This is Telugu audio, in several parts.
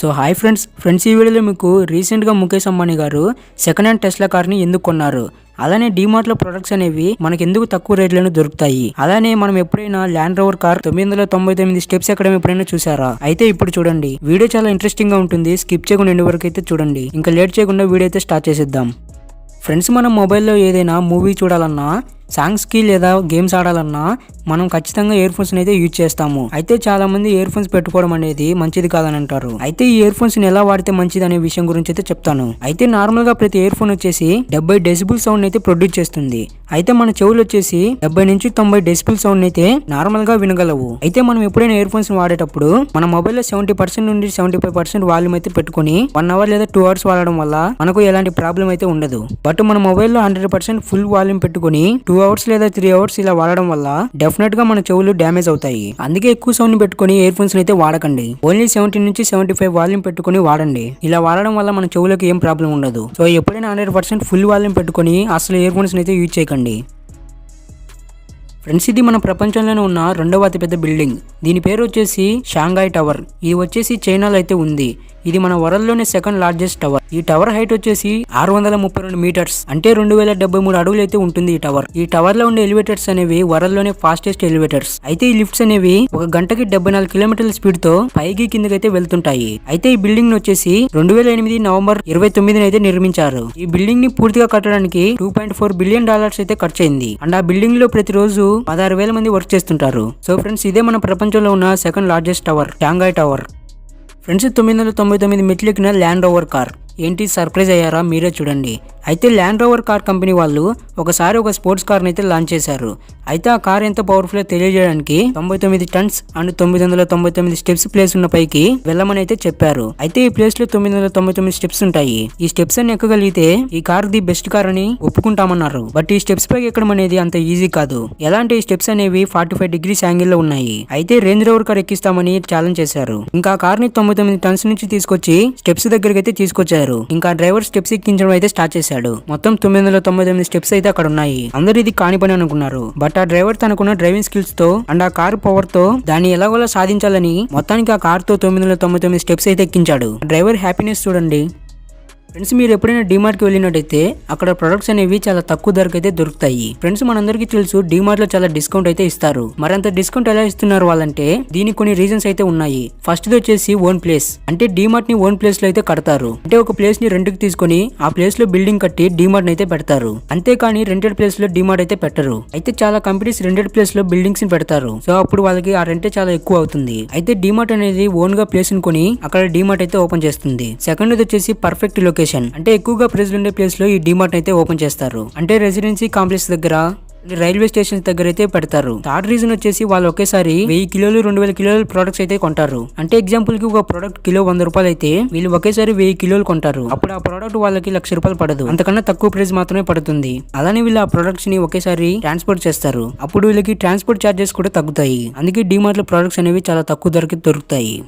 సో హాయ్ ఫ్రెండ్స్ ఈ వీడియోలో మీకు రీసెంట్గా ముఖేష్ అంబానీ గారు సెకండ్ హ్యాండ్ టెస్లా కార్ని ఎందుకు కొన్నారు, అలానే డీమార్ట్లో ప్రొడక్ట్స్ అనేవి మనకి ఎందుకు తక్కువ రేట్లను దొరుకుతాయి, అలానే మనం ఎప్పుడైనా ల్యాండ్ రోవర్ కార్ 999 స్టెప్స్ ఎక్కడం ఎప్పుడైనా చూసారా? అయితే ఇప్పుడు చూడండి, వీడియో చాలా ఇంట్రెస్టింగ్ గా ఉంటుంది. స్కిప్ చేయకుండా ఎండ్ వరకు అయితే చూడండి. ఇంకా లేట్ చేయకుండా వీడియో అయితే స్టార్ట్ చేసేద్దాం. ఫ్రెండ్స్, మనం మొబైల్లో ఏదైనా మూవీ చూడాలన్నా, సాంగ్స్కి లేదా గేమ్స్ ఆడాలన్నా మనం ఖచ్చితంగా ఇయర్ ఫోన్స్ అయితే యూజ్ చేస్తాము. అయితే చాలా మంది ఇయర్ ఫోన్స్ పెట్టుకోవడం అనేది మంచిది కాదని అంటారు. అయితే ఈ ఇయర్ ఫోన్స్ ఎలా వాడితే మంచిది అనే విషయం గురించి అయితే చెప్తాను. అయితే నార్మల్ గా ప్రతి ఇయర్ ఫోన్ వచ్చేసి 70 డెసిబుల్ సౌండ్ అయితే ప్రొడ్యూస్ చేస్తుంది. అయితే మన చెవులు వచ్చేసి 70 నుంచి 90 డెసిబుల్ సౌండ్ అయితే నార్మల్ గా వినగలవు. అయితే మనం ఎప్పుడైనా ఇయర్ ఫోన్స్ వాడేటప్పుడు మన మొబైల్లో 70% నుండి 75% వాల్యూమ్ అయితే పెట్టుకుని 1 అవర్ లేదా 2 అవర్స్ వాడడం వల్ల మనకు ఎలాంటి ప్రాబ్లం అయితే ఉండదు. బట్ మన మొబైల్లో 100% ఫుల్ వాల్యూమ్ పెట్టుకుని 2 అవర్స్ లేదా 3 అవర్స్ ఇలా వాడడం వల్ల డెఫినెట్ గా మన చెవులు డ్యామేజ్ అవుతాయి. అందుకే ఎక్కువ సౌండ్ పెట్టుకుని ఇయర్ ఫోన్స్ అయితే వాడకండి. ఓన్లీ 70 నుంచి 75 వాల్యూమ్ పెట్టుకుని వాడండి. ఇలా వాడడం వల్ల మన చెవులకు ఏం ప్రాబ్లం ఉండదు. సో ఎప్పుడైనా 100% ఫుల్ వాల్యూమ్ పెట్టుకుని అసలు ఇయర్ ఫోన్స్ అయితే యూజ్ చేయకండి. ఫ్రెండ్స్, ఇది మన ప్రపంచంలోనే ఉన్న రెండవ అతిపెద్ద బిల్డింగ్. దీని పేరు వచ్చేసి షాంఘాయ్ టవర్. ఇది వచ్చేసి చైనాలో అయితే ఉంది. ఇది మన వరల్డ్ లోనే సెకండ్ లార్జెస్ట్ టవర్. ఈ టవర్ హైట్ వచ్చేసి 632 మీటర్స్, అంటే 2073 అడుగులు అయితే ఉంటుంది ఈ టవర్. ఈ టవర్ లో ఉండే ఎలివేటర్స్ అనేవి వరల్డ్ లోనే ఫాస్టెస్ట్ ఎలివేటర్స్. అయితే ఈ లిఫ్ట్స్ అనేవి ఒక గంటకి 74 కిలోమీటర్ల స్పీడ్ తో పైకి కిందకి అయితే వెళ్తుంటాయి. అయితే ఈ బిల్డింగ్ వచ్చేసి 2008 నవంబర్ 29 అయితే నిర్మించారు. ఈ బిల్డింగ్ ని పూర్తిగా కట్టడానికి $2.4 బిలియన్ అయితే ఖర్చు అయింది. అండ్ ఆ బిల్డింగ్ లో ప్రతిరోజు 16,000 మంది వర్క్ చేస్తుంటారు. సో ఫ్రెండ్స్, ఇదే మన ప్రపంచంలో ఉన్న second largest tower, Shanghai tower. Friends, 999 మెట్లు ఎక్కిన ల్యాండ్ రోవర్ కార్. ఏంటి సర్ప్రైజ్ అయ్యారా? మీరే చూడండి. అయితే ల్యాండ్ రోవర్ కార్ కంపెనీ వాళ్ళు ఒకసారి ఒక స్పోర్ట్స్ కార్ని అయితే లాంచ్ చేశారు. అయితే ఆ కార్ ఎంత పవర్ఫుల్ తెలియజేయడానికి 99 టన్స్ అండ్ 999 స్టెప్స్ ప్లేస్ ఉన్న పైకి వెళ్ళమని అయితే చెప్పారు. అయితే ఈ ప్లేస్ లో 999 స్టెప్స్ ఉంటాయి. ఈ స్టెప్స్ అన్ని ఎక్కగలిగితే ఈ కార్ ది బెస్ట్ కార్ అని ఒప్పుకుంటామన్నారు. బట్ ఈ స్టెప్స్ పైకి ఎక్కడం అనేది అంత ఈజీ కాదు. ఎలా అంటే ఈ స్టెప్స్ అనేవి 45 డిగ్రీస్ యాంగిల్ లో ఉన్నాయి. అయితే రేంజ్ రోవర్ కార్ ఎక్కిస్తామని ఛాలెంజ్ చేశారు. ఇంకా కార్ ని 99 టన్స్ నుంచి తీసుకొచ్చి స్టెప్స్ దగ్గరికి అయితే తీసుకొచ్చారు. ఇంకా డ్రైవర్ స్టెప్స్ ఎక్కించడం అయితే స్టార్ట్ చేశాడు. మొత్తం 999 స్టెప్స్ అయితే అక్కడ ఉన్నాయి. అందరూ ఇది కాని పని అనుకున్నారు. బట్ ఆ డ్రైవర్ తనకున్న డ్రైవింగ్ స్కిల్స్ తో అండ్ ఆ కార్ పవర్ తో దాన్ని ఎలాగోలా సాధించాలని మొత్తానికి ఆ కార్ తో 999 స్టెప్స్ అయితే ఎక్కించాడు. డ్రైవర్ హ్యాపీనెస్ చూడండి. ఫ్రెండ్స్, మీరు ఎప్పుడైనా డీమార్ట్ కి వెళ్ళినట్టయితే అక్కడ ప్రొడక్ట్స్ అనేవి చాలా తక్కువ ధరకు అయితే దొరుకుతాయి. ఫ్రెండ్స్, మనందరికీ తెలుసు డీమార్ట్ లో చాలా డిస్కౌంట్ అయితే ఇస్తారు. మరంత డిస్కౌంట్ ఎలా ఇస్తున్నారు వాళ్ళంటే దీనికి కొన్ని రీజన్స్ అయితే ఉన్నాయి. ఫస్ట్ వచ్చేసి ఓన్ ప్లేస్. అంటే డీమార్ట్ ని ఓన్ ప్లేస్ లో అయితే కడతారు. అంటే ఒక ప్లేస్ ని రెంట్కి తీసుకొని ఆ ప్లేస్ లో బిల్డింగ్ కట్టి డీమార్ట్ ని అయితే పెడతారు. అంతేకాని రెంటెడ్ ప్లేస్ లో డీమార్ట్ అయితే పెట్టరు. అయితే చాలా కంపెనీస్ రెంటెడ్ ప్లేస్ లో బిల్డింగ్స్ ని పెడతారు. సో అప్పుడు వాళ్ళకి ఆ రెంటే చాలా ఎక్కువ అవుతుంది. అయితే డీమార్ట్ అనేది ఓన్ గా ప్లేస్ ని కొని అక్కడ డీమార్ట్ అయితే ఓపెన్ చేస్తుంది. సెకండ్ వచ్చేసి పర్ఫెక్ట్ లొకేషన్. అంటే ఎక్కువగా ప్రజలు ఉండే ప్లేస్ లో ఈ డీమార్ట్ అయితే ఓపెన్ చేస్తారు. అంటే రెసిడెన్సీ కాంప్లెక్స్ దగ్గర, రైల్వే స్టేషన్ దగ్గర అయితే పెడతారు. థర్డ్ రీజన్ వచ్చేసి వాళ్ళు ఒకేసారి 1000 కిలోలు 2000 కిలోల ప్రొడక్ట్స్ అయితే కొంటారు. అంటే ఎగ్జాంపుల్ కి ఒక ప్రొడక్ట్ కిలో 100 రూపాయలు అయితే వీళ్ళు ఒకేసారి 1000 కిలోలు కొంటారు. అప్పుడు ఆ ప్రొడక్ట్ వాళ్ళకి ₹1,00,000 పడదు, అంతకన్నా తక్కువ ప్రైస్ మాత్రమే పడుతుంది. అలానే వీళ్ళు ఆ ప్రొడక్ట్స్ ని ఒకేసారి ట్రాన్స్పోర్ట్ చేస్తారు. అప్పుడు వీళ్ళకి ట్రాన్స్పోర్ట్ చార్జెస్ కూడా తగ్గుతాయి. అందుకే డీమార్ట్ లో ప్రొడక్ట్స్ అనేవి చాలా తక్కువ ధరకి దొరుకుతాయి.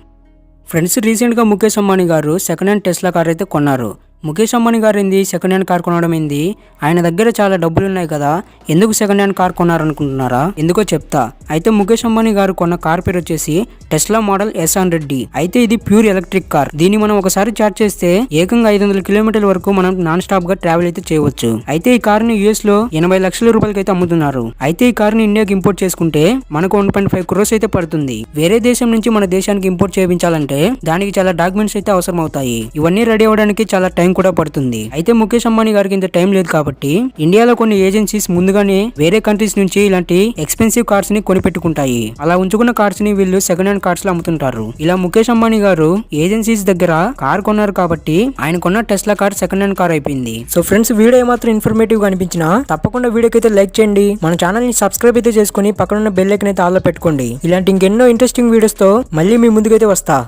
ఫ్రెండ్స్, రీసెంట్ గా ముఖేష్ అంబానీ గారు సెకండ్ హ్యాండ్ టెస్లా కార్ అయితే కొన్నారు. ముఖేష్ అంబానీ గారు ఏంది సెకండ్ హ్యాండ్ కార్ కొనడం ఏంది? ఆయన దగ్గర చాలా డబ్బులు ఉన్నాయి కదా, ఎందుకు సెకండ్ హ్యాండ్ కార్ కొన్నారనుకుంటున్నారా? ఎందుకో చెప్తా. అయితే ముఖేష్ అంబానీ గారు కొన్న కార్ పేరు వచ్చేసి టెస్లా మోడల్ S100D. అయితే ఇది ప్యూర్ ఎలక్ట్రిక్ కార్. దీన్ని మనం ఒకసారి చార్జ్ చేస్తే ఏకంగా 500 కిలోమీటర్ల వరకు మనం నాన్ స్టాప్ గా ట్రావెల్ అయితే చేయవచ్చు. అయితే ఈ కార్ ని US లో 80 లక్షల రూపాయలకి అయితే అమ్ముతున్నారు. అయితే ఈ కార్ ని ఇండియాకి ఇంపోర్ట్ చేసుకుంటే మనకు 1.5 crores అయితే పడుతుంది. వేరే దేశం నుంచి మన దేశానికి ఇంపోర్ట్ చేయించాలంటే దానికి చాలా డాక్యుమెంట్స్ అయితే అవసరం అవుతాయి. ఇవన్నీ రెడీ అవ్వడానికి చాలా టైం కూడా పడుతుంది. అయితే ముఖేష్ అంబానీ గారికి ఇంత టైం లేదు కాబట్టి ఇండియాలో కొన్ని ఏజెన్సీస్ ముందుగానే వేరే కంట్రీస్ నుంచి ఇలాంటి ఎక్స్పెన్సివ్ కార్స్ ని కొనిపెట్టుకుంటాయి. అలా ఉంచుకున్న కార్స్ ని వీళ్ళు సెకండ్ హ్యాండ్ కార్స్ లో అమ్ముతుంటారు. ఇలా ముఖేష్ అంబానీ గారు ఏజెన్సీస్ దగ్గర కార్ కొన్నారు కాబట్టి ఆయన కొన్న Tesla car second hand car అయిపోయింది. సో ఫ్రెండ్స్, వీడియో ఏమాత్రం ఇన్ఫర్మేటివ్ గా అనిపించినా తప్పకుండా వీడియోకి అయితే లైక్ చేయండి. మన ఛానల్ ని సబ్స్క్రైబ్ అయితే చేసుకుని పక్కన ఉన్న బెల్ ఐకాన్ అయితే ఆల్ లో పెట్టుకోండి. ఇలాంటి ఇంకెన్నో ఇంట్రెస్టింగ్ వీడియోస్ తో మళ్ళీ మీ ముందుకైతే వస్తా.